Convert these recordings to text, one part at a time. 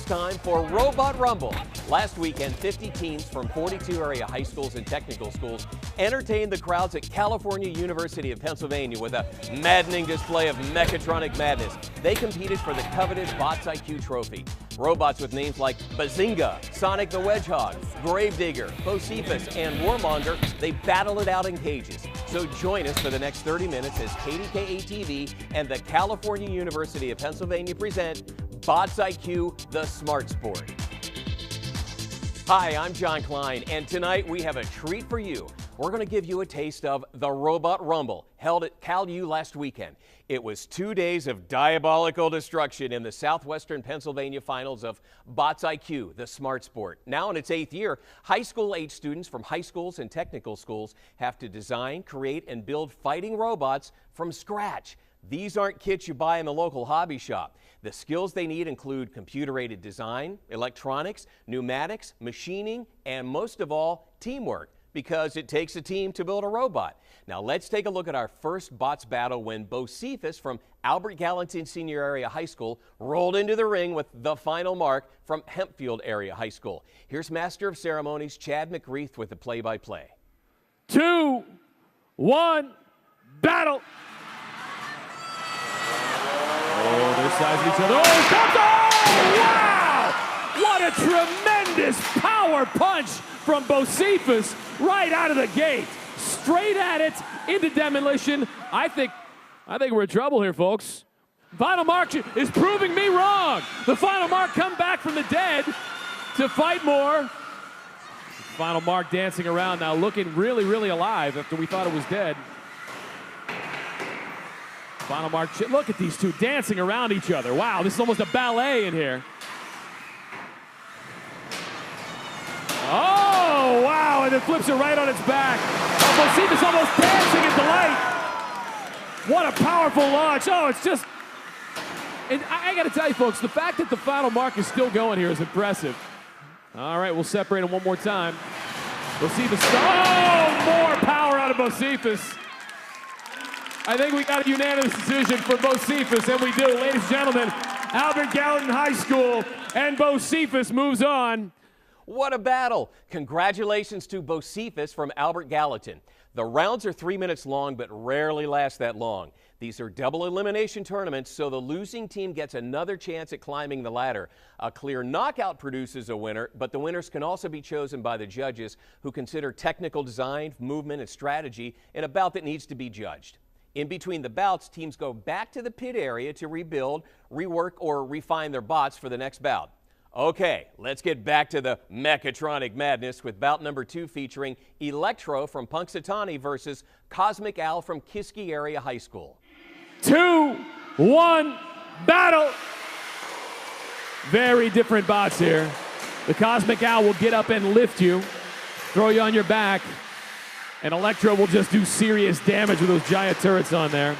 time for Robot Rumble. Last weekend, 50 teams from 42 area high schools and technical schools entertained the crowds at California University of Pennsylvania with a maddening display of mechatronic madness. They competed for the coveted BotsIQ trophy. Robots with names like Bazinga, Sonic the Hedgehog, Gravedigger, Bocephus, and Warmonger, they battle it out in cages. So join us for the next 30 minutes as KDKA TV and the California University of Pennsylvania present BotsIQ, the Smart Sport. Hi, I'm John Klein, and tonight we have a treat for you. We're going to give you a taste of the Robot Rumble, held at Cal U last weekend. It was 2 days of diabolical destruction in the Southwestern Pennsylvania finals of BotsIQ, the Smart Sport. Now in its 8th year, high school-age students from high schools and technical schools have to design, create, and build fighting robots from scratch. These aren't kits you buy in the local hobby shop. The skills they need include computer-aided design, electronics, pneumatics, machining, and most of all, teamwork, because it takes a team to build a robot. Now let's take a look at our first bots battle when Bocephus from Albert Gallatin Senior Area High School rolled into the ring with the final mark from Hempfield Area High School. Here's Master of Ceremonies Chad McGreeth with the play-by-play. 2, 1, battle! Oh, they're sizing each other. Oh, comes! Oh, wow! What a tremendous power punch from Bocephus right out of the gate. Straight at it, into demolition. I think we're in trouble here, folks. Final Mark is proving me wrong. The Final Mark come back from the dead to fight more. Final Mark dancing around now, looking really, really alive after we thought it was dead. Final Mark, look at these two dancing around each other. Wow, this is almost a ballet in here. Oh, wow, and it flips it right on its back. Oh, Bocephus almost dancing in delight. What a powerful launch. Oh, it's just, and I got to tell you, folks, the fact that the Final Mark is still going here is impressive. All right, we'll separate them one more time. Bocephus, oh, more power out of Bocephus. I think we got a unanimous decision for Bocephus, and we do. Ladies and gentlemen, Albert Gallatin High School, and Bocephus moves on. What a battle! Congratulations to Bocephus from Albert Gallatin. The rounds are 3 minutes long, but rarely last that long. These are double elimination tournaments, so the losing team gets another chance at climbing the ladder. A clear knockout produces a winner, but the winners can also be chosen by the judges, who consider technical design, movement, and strategy in a bout that needs to be judged. In between the bouts, teams go back to the pit area to rebuild, rework, or refine their bots for the next bout. Okay, let's get back to the mechatronic madness with bout number 2 featuring Electro from Punxsutawney versus Cosmic Al from Kiski Area High School. 2, 1, battle! Very different bots here. The Cosmic Owl will get up and lift you, throw you on your back, and Electro will just do serious damage with those giant turrets on there.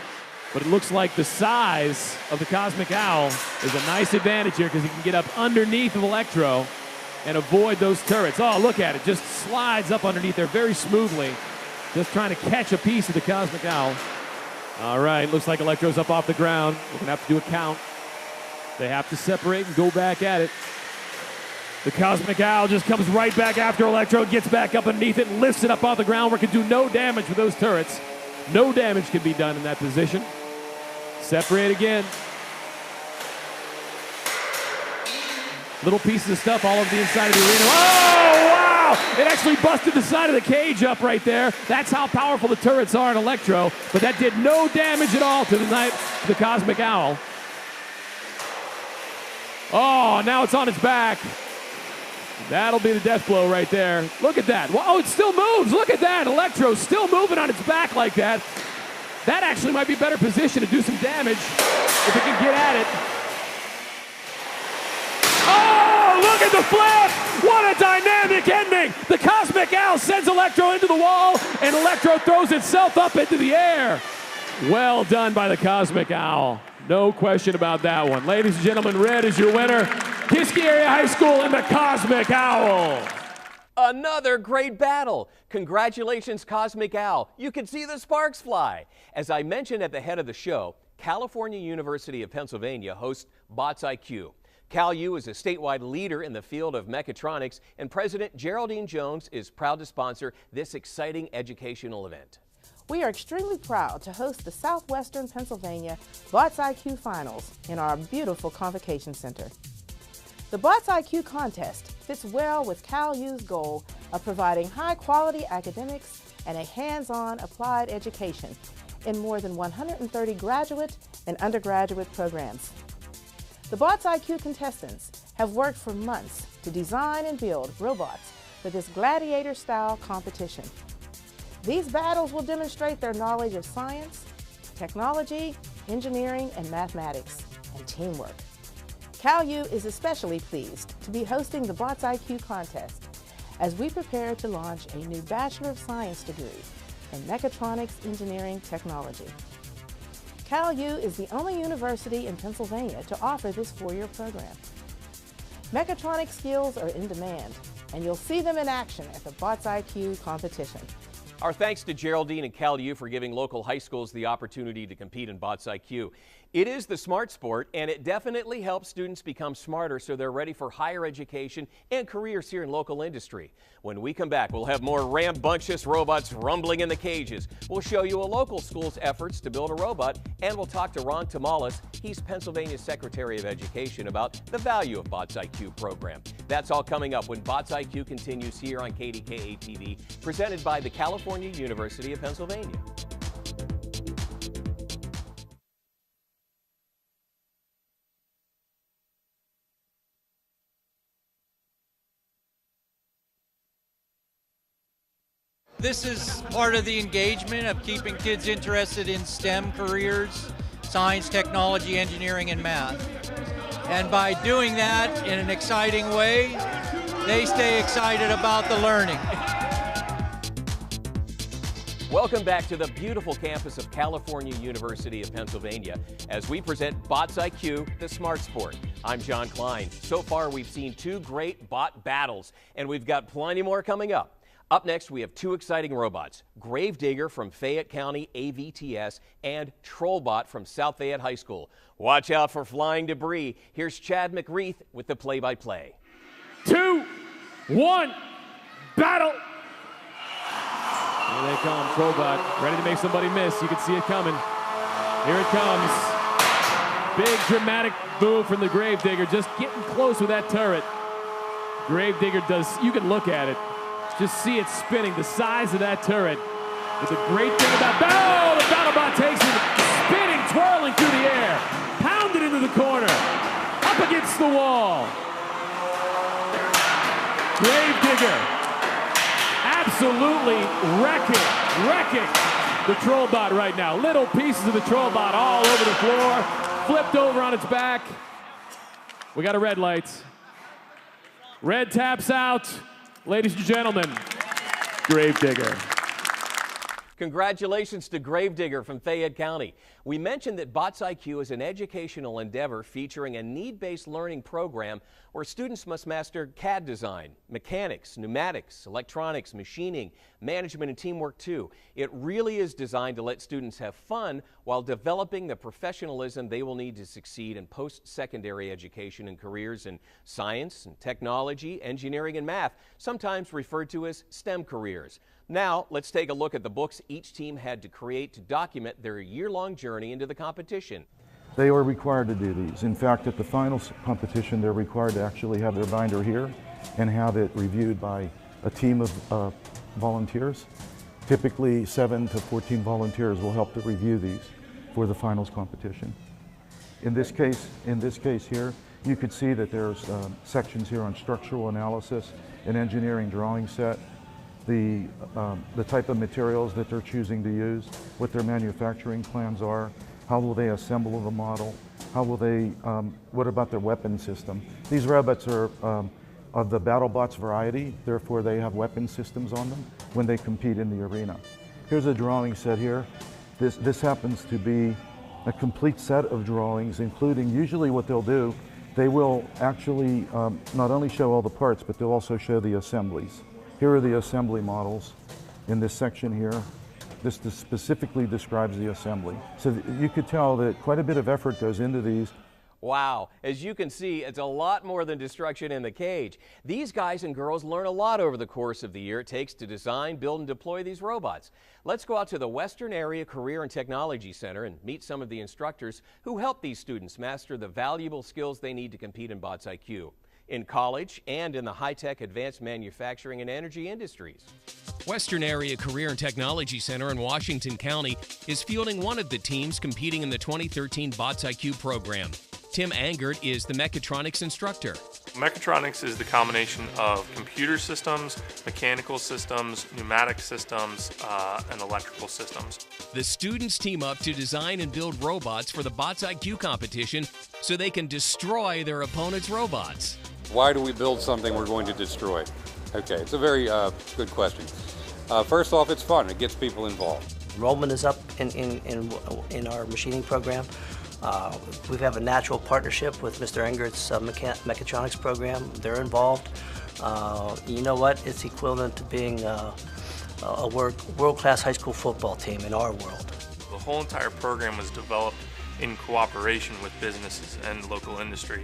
But it looks like the size of the Cosmic Owl is a nice advantage here because he can get up underneath of Electro and avoid those turrets. Oh, look at it. Just slides up underneath there very smoothly. Just trying to catch a piece of the Cosmic Owl. All right, looks like Electro's up off the ground. We're going to have to do a count. They have to separate and go back at it. The Cosmic Owl just comes right back after Electro, gets back up underneath it, and lifts it up off the ground where it can do no damage with those turrets. No damage can be done in that position. Separate again. Little pieces of stuff all over the inside of the arena. Oh, wow! It actually busted the side of the cage up right there. That's how powerful the turrets are in Electro, but that did no damage at all to the Cosmic Owl. Oh, now it's on its back. That'll be the death blow right there. Look at that. Oh, it still moves. Look at that. Electro's still moving on its back like that. That actually might be better position to do some damage if it can get at it. Oh, look at the flip. What a dynamic ending. The Cosmic Owl sends Electro into the wall, and Electro throws itself up into the air. Well done by the Cosmic Owl. No question about that one. Ladies and gentlemen, red is your winner. Kiski Area High School and the Cosmic Owl. Another great battle. Congratulations, Cosmic Owl. You can see the sparks fly. As I mentioned at the head of the show, California University of Pennsylvania hosts BotsIQ. CalU is a statewide leader in the field of mechatronics, and President Geraldine Jones is proud to sponsor this exciting educational event. We are extremely proud to host the Southwestern Pennsylvania BotsIQ Finals in our beautiful Convocation Center. The BotsIQ contest fits well with CalU's goal of providing high-quality academics and a hands-on applied education in more than 130 graduate and undergraduate programs. The BotsIQ contestants have worked for months to design and build robots for this gladiator-style competition. These battles will demonstrate their knowledge of science, technology, engineering, and mathematics, and teamwork. CalU is especially pleased to be hosting the BotsIQ contest as we prepare to launch a new Bachelor of Science degree in Mechatronics Engineering Technology. CalU is the only university in Pennsylvania to offer this four-year program. Mechatronic skills are in demand, and you'll see them in action at the BotsIQ competition. Our thanks to Geraldine and CalU for giving local high schools the opportunity to compete in BotsIQ. It is the smart sport, and it definitely helps students become smarter so they're ready for higher education and careers here in local industry. When we come back, we'll have more rambunctious robots rumbling in the cages. We'll show you a local school's efforts to build a robot, and we'll talk to Ron Tamales. He's Pennsylvania's Secretary of Education about the value of BotsIQ program. That's all coming up when BotsIQ continues here on KDKA TV, presented by the California University of Pennsylvania. This is part of the engagement of keeping kids interested in STEM careers, science, technology, engineering, and math. And by doing that in an exciting way, they stay excited about the learning. Welcome back to the beautiful campus of California University of Pennsylvania as we present BotsIQ, the smart sport. I'm John Klein. So far, we've seen two great bot battles, and we've got plenty more coming up. Up next, we have two exciting robots, Gravedigger from Fayette County AVTS and Trollbot from South Fayette High School. Watch out for flying debris. Here's Chad McReith with the play-by-play. 2, 1, battle! Here they come, Trollbot, ready to make somebody miss. You can see it coming. Here it comes. Big dramatic move from the Gravedigger, just getting close with that turret. Gravedigger does, you can look at it. Just see it spinning, the size of that turret. But the great thing about, oh, the BattleBot takes it, spinning, twirling through the air, pounded into the corner, up against the wall. Gravedigger, absolutely wrecking the Trollbot right now. Little pieces of the Trollbot all over the floor, flipped over on its back. We got a red light. Red taps out. Ladies and gentlemen, Gravedigger. Congratulations to Gravedigger from Fayette County. We mentioned that BotsIQ is an educational endeavor featuring a need-based learning program where students must master CAD design, mechanics, pneumatics, electronics, machining, management, and teamwork too. It really is designed to let students have fun while developing the professionalism they will need to succeed in post-secondary education and careers in science and technology, engineering, and math, sometimes referred to as STEM careers. Now, let's take a look at the books each team had to create to document their year-long journey into the competition. They are required to do these. In fact, at the finals competition, they're required to actually have their binder here and have it reviewed by a team of volunteers. Typically, 7 to 14 volunteers will help to review these for the finals competition. In this case here, you could see that there's sections here on structural analysis, an engineering drawing set, the type of materials that they're choosing to use, what their manufacturing plans are, how will they assemble the model, how will they, what about their weapon system. These robots are of the BattleBots variety, therefore they have weapon systems on them when they compete in the arena. Here's a drawing set here. This happens to be a complete set of drawings, including usually what they'll do, they will actually not only show all the parts, but they'll also show the assemblies. Here are the assembly models in this section here. This specifically describes the assembly. So you could tell that quite a bit of effort goes into these. Wow, as you can see, it's a lot more than destruction in the cage. These guys and girls learn a lot over the course of the year it takes to design, build, and deploy these robots. Let's go out to the Western Area Career and Technology Center and meet some of the instructors who help these students master the valuable skills they need to compete in BotsIQ, in college and in the high-tech advanced manufacturing and energy industries. Western Area Career and Technology Center in Washington County is fielding one of the teams competing in the 2013 BotsIQ program. Tim Angert is the mechatronics instructor. Mechatronics is the combination of computer systems, mechanical systems, pneumatic systems, and electrical systems. The students team up to design and build robots for the BotsIQ competition so they can destroy their opponents' robots. Why do we build something we're going to destroy? Okay, it's a very good question. First off, it's fun. It gets people involved. Enrollment is up in our machining program. We have a natural partnership with Mr. Engert's mechatronics program. They're involved. You know what? It's equivalent to being a world-class high school football team in our world. The whole entire program was developed in cooperation with businesses and local industry,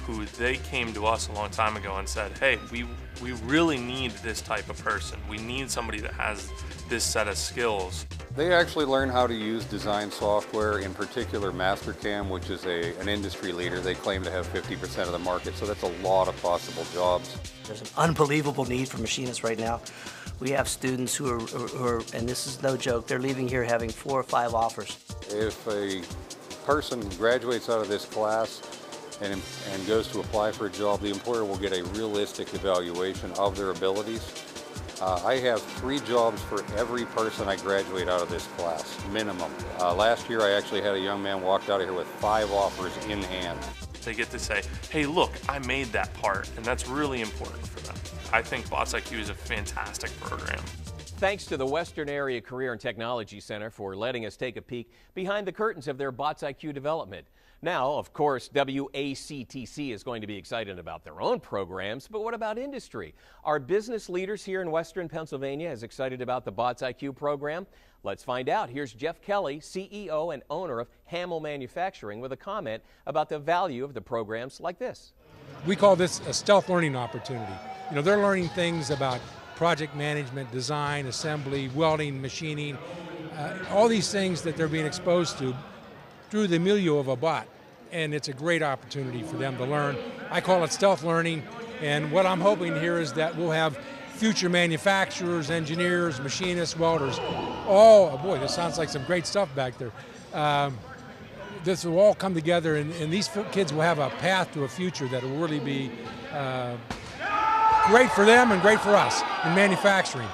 who they came to us a long time ago and said, hey, we really need this type of person. We need somebody that has this set of skills. They actually learn how to use design software, in particular Mastercam, which is an industry leader. They claim to have 50% of the market, so that's a lot of possible jobs. There's an unbelievable need for machinists right now. We have students who are, and this is no joke, they're leaving here having 4 or 5 offers. If a person graduates out of this class and goes to apply for a job, the employer will get a realistic evaluation of their abilities. I have 3 jobs for every person I graduate out of this class, minimum. Last year I actually had a young man walked out of here with 5 offers in hand. They get to say, hey, look, I made that part, and that's really important for them. I think BotsIQ is a fantastic program. Thanks to the Western Area Career and Technology Center for letting us take a peek behind the curtains of their BotsIQ development. Now, of course, WACTC is going to be excited about their own programs, but what about industry? Are business leaders here in Western Pennsylvania as excited about the BotsIQ program? Let's find out. Here's Jeff Kelly, CEO and owner of Hamill Manufacturing, with a comment about the value of the programs like this. We call this a stealth learning opportunity. You know, they're learning things about project management, design, assembly, welding, machining, all these things that they're being exposed to through the milieu of a bot, and it's a great opportunity for them to learn. I call it stealth learning, and what I'm hoping here is that we'll have future manufacturers, engineers, machinists, welders. Oh boy, this sounds like some great stuff back there. This will all come together, and these kids will have a path to a future that will really be great for them and great for us in manufacturing.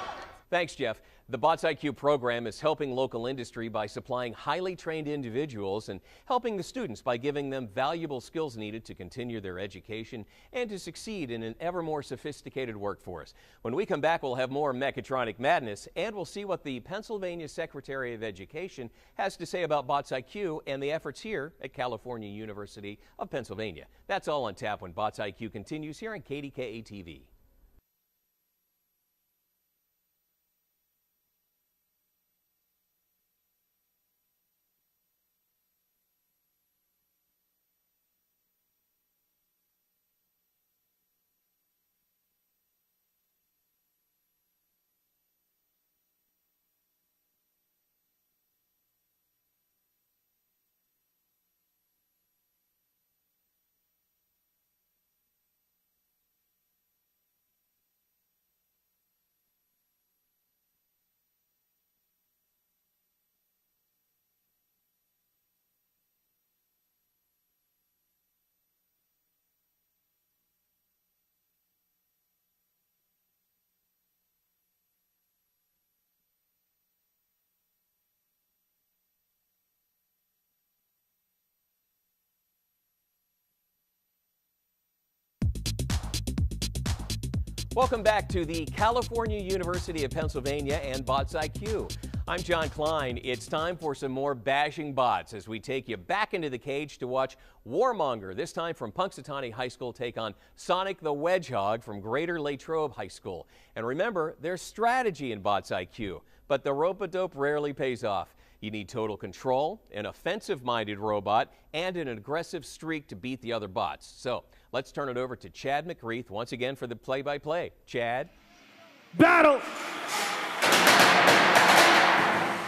Thanks, Jeff. The BotsIQ program is helping local industry by supplying highly trained individuals and helping the students by giving them valuable skills needed to continue their education and to succeed in an ever more sophisticated workforce. When we come back, we'll have more Mechatronic Madness, and we'll see what the Pennsylvania Secretary of Education has to say about BotsIQ and the efforts here at California University of Pennsylvania. That's all on tap when BotsIQ continues here on KDKA TV. Welcome back to the California University of Pennsylvania and BotsIQ. I'm John Klein. It's time for some more bashing bots as we take you back into the cage to watch Warmonger, this time from Punxsutawney High School, take on Sonic the Wedgehog from Greater Latrobe High School. And remember, there's strategy in BotsIQ, but the rope-a-dope rarely pays off. You need total control, an offensive-minded robot, and an aggressive streak to beat the other bots. So let's turn it over to Chad McReath once again for the play-by-play. Chad? Battle!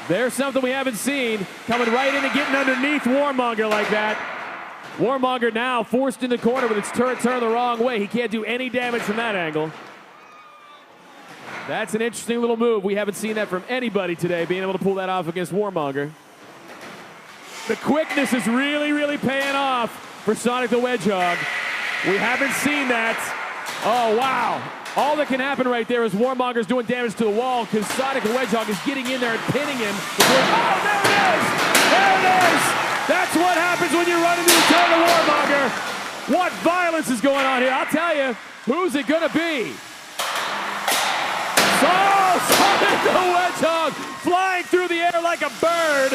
There's something we haven't seen, coming right in and getting underneath Warmonger like that. Warmonger now forced in the corner with its turret turned the wrong way. He can't do any damage from that angle. That's an interesting little move. We haven't seen that from anybody today, being able to pull that off against Warmonger. The quickness is really, really paying off for Sonic the Hedgehog. We haven't seen that. Oh, wow. All that can happen right there is Warmonger's doing damage to the wall because Sonic the Hedgehog is getting in there and pinning him. Oh, there it is! There it is! That's what happens when you run into the turn of Warmonger. What violence is going on here? I'll tell you, who's it going to be? Oh, Sonic the Hedgehog flying through the air like a bird.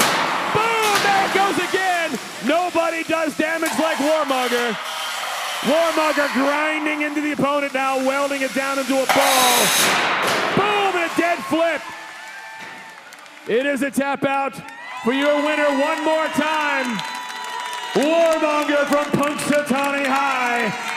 Boom! There it goes again. Nobody does damage like Warmonger. Warmonger grinding into the opponent now, welding it down into a ball. Boom, and a dead flip. It is a tap out for your winner one more time. Warmonger from Punxsutawney High.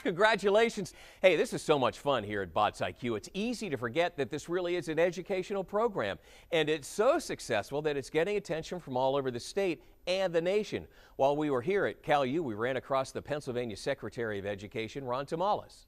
Congratulations. Hey, this is so much fun here at BotsIQ. It's easy to forget that this really is an educational program, and it's so successful that it's getting attention from all over the state and the nation. While we were here at CalU, we ran across the Pennsylvania Secretary of Education, Ron Tamales.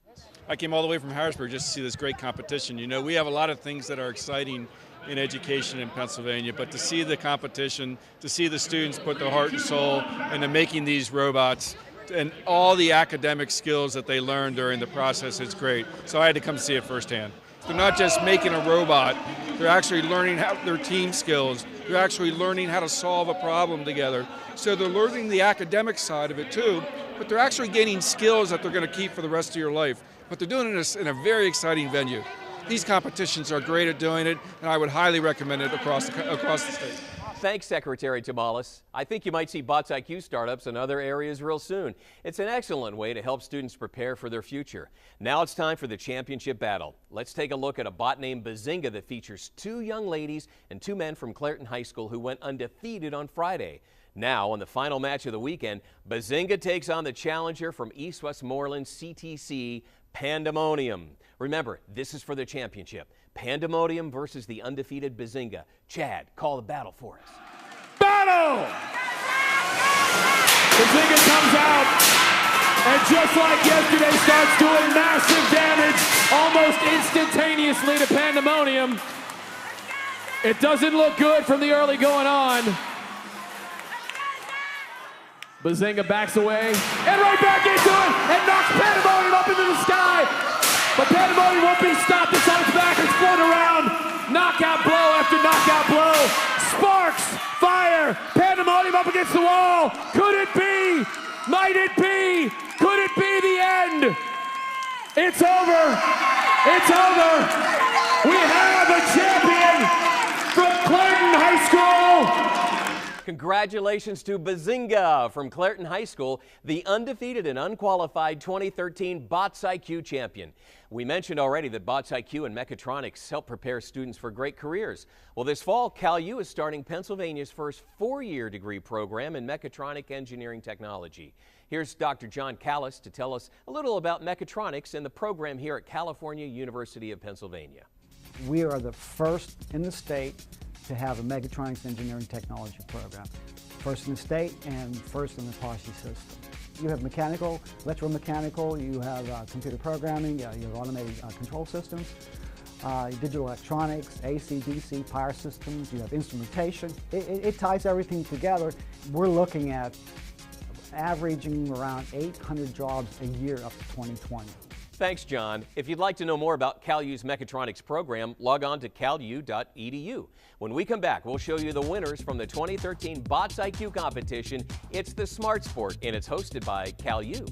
I came all the way from Harrisburg just to see this great competition. You know, we have a lot of things that are exciting in education in Pennsylvania, but to see the competition, to see the students put their heart and soul into making these robots, and all the academic skills that they learned during the process is great. So I had to come see it firsthand. They're not just making a robot, they're actually learning how their team skills, they're actually learning how to solve a problem together. So they're learning the academic side of it too, but they're actually gaining skills that they're going to keep for the rest of your life. But they're doing it in a very exciting venue. These competitions are great at doing it, and I would highly recommend it across the state. Thanks, Secretary Tamales. I think you might see BotsIQ startups in other areas real soon. It's an excellent way to help students prepare for their future. Now it's time for the championship battle. Let's take a look at a bot named Bazinga that features 2 young ladies and 2 men from Clairton High School who went undefeated on Friday. Now, on the final match of the weekend, Bazinga takes on the challenger from East Westmoreland CTC, Pandemonium. Remember, this is for the championship. Pandemonium versus the undefeated Bazinga. Chad, call the battle for us. Battle! Bazinga comes out and just like yesterday starts doing massive damage almost instantaneously to Pandemonium. It doesn't look good from the early going on. Bazinga backs away and right back into it and knocks Pandemonium up into the sky. But Pandemonium won't be stopped. It's on its back. It's floating around. Knockout blow after knockout blow. Sparks, fire. Pandemonium up against the wall. Could it be? Might it be? Could it be the end? It's over. It's over. We have a champion from Clairton High School. Congratulations to Bazinga from Clairton High School, the undefeated and unqualified 2013 BotsIQ champion. We mentioned already that BotsIQ and mechatronics help prepare students for great careers. Well, this fall, CalU is starting Pennsylvania's first 4-year degree program in mechatronic engineering technology. Here's Dr. John Callis to tell us a little about mechatronics and the program here at California University of Pennsylvania. We are the first in the state to have a mechatronics engineering technology program. First in the state and first in the Posse system. You have mechanical, electromechanical, you have computer programming, you have automated control systems, digital electronics, AC, DC, power systems, you have instrumentation. It ties everything together. We're looking at averaging around 800 jobs a year up to 2020. Thanks, John. If you'd like to know more about CalU's mechatronics program, log on to calu.edu. When we come back, we'll show you the winners from the 2013 BotsIQ competition. It's the Smart Sport, and it's hosted by CalU.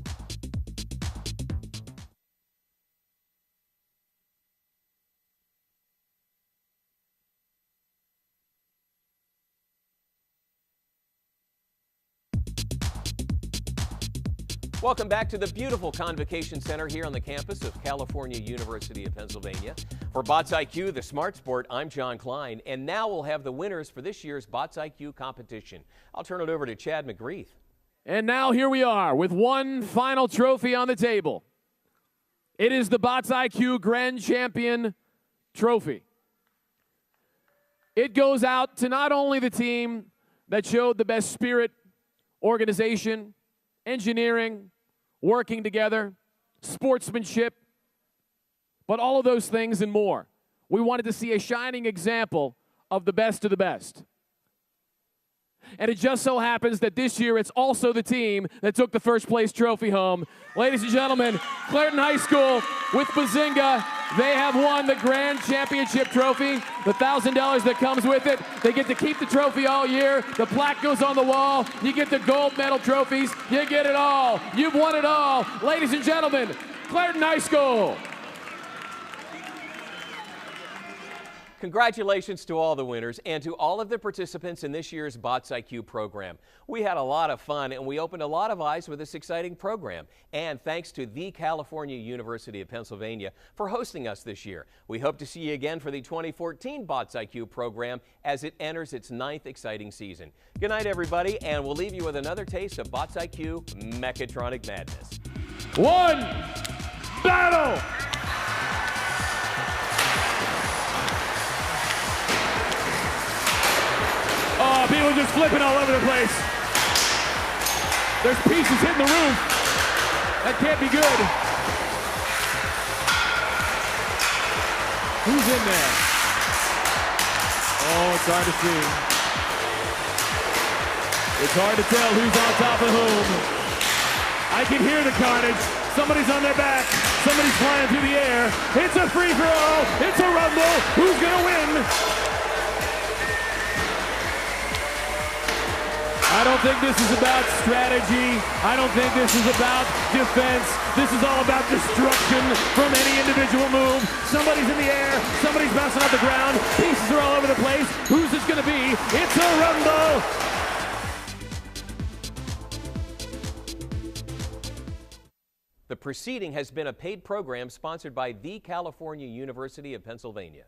Welcome back to the beautiful Convocation Center here on the campus of California University of Pennsylvania. For BotsIQ, the smart sport, I'm John Klein, and now we'll have the winners for this year's BotsIQ competition. I'll turn it over to Chad McGreeth. And now here we are with one final trophy on the table. It is the BotsIQ Grand Champion Trophy. It goes out to not only the team that showed the best spirit, organization, engineering, working together, sportsmanship, but all of those things and more. We wanted to see a shining example of the best of the best. And it just so happens that this year it's also the team that took the first place trophy home. Ladies and gentlemen, Clairton High School with Bazinga, they have won the Grand Championship Trophy, the $1,000 that comes with it. They get to keep the trophy all year. The plaque goes on the wall. You get the gold medal trophies. You get it all. You've won it all. Ladies and gentlemen, Clairton High School. Congratulations to all the winners and to all of the participants in this year's BotsIQ program. We had a lot of fun and we opened a lot of eyes with this exciting program. And thanks to the California University of Pennsylvania for hosting us this year. We hope to see you again for the 2014 BotsIQ program as it enters its 9th exciting season. Good night, everybody, and we'll leave you with another taste of BotsIQ Mechatronic Madness. One battle! Oh, people just flipping all over the place. There's pieces hitting the roof. That can't be good. Who's in there? Oh, it's hard to see. It's hard to tell who's on top of whom. I can hear the carnage. Somebody's on their back. Somebody's flying through the air. It's a free-for-all. It's a rumble. Who's going to win? I don't think this is about strategy. I don't think this is about defense. This is all about destruction from any individual move. Somebody's in the air. Somebody's bouncing off the ground. Pieces are all over the place. Who's this going to be? It's a rumble. The preceding has been a paid program sponsored by the California University of Pennsylvania.